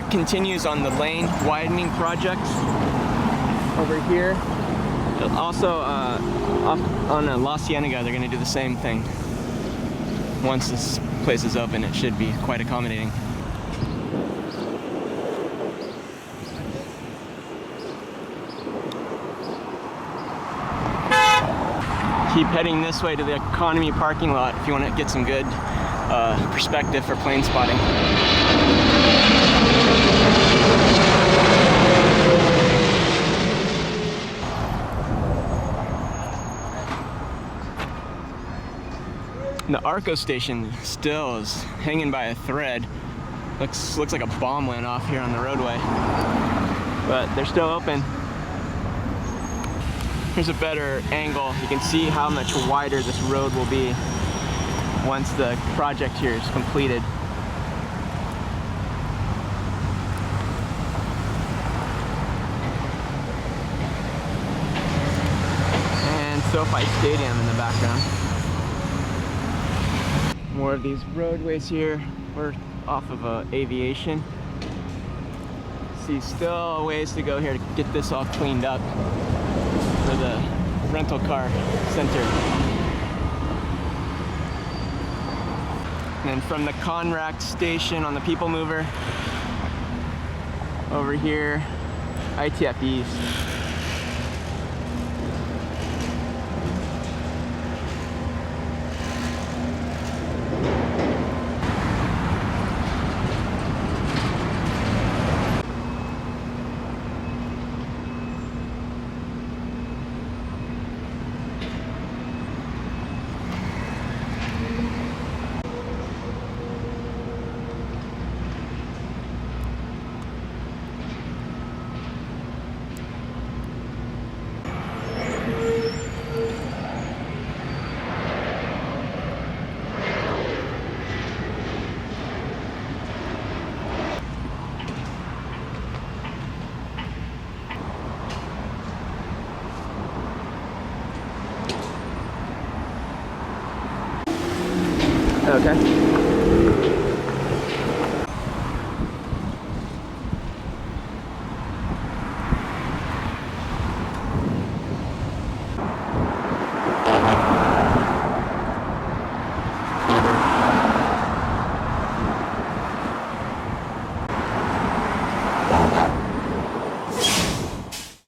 continues on the lane widening project over here. Also, off on La Cienega, they're going to do the same thing. Once this place is open, it should be quite accommodating. Keep heading this way to the economy parking lot if you want to get some good perspective for plane spotting. The Arco station still is hanging by a thread. Looks like a bomb went off here on the roadway, but they're still open. Here's a better angle. You can see how much wider this road will be once the project here is completed. And SoFi Stadium in the background. More of these roadways here. We're off of Aviation. See, still a ways to go here to get this all cleaned up for the rental car center. And from the ConRAC station on the People Mover over here, ITF East. Okay.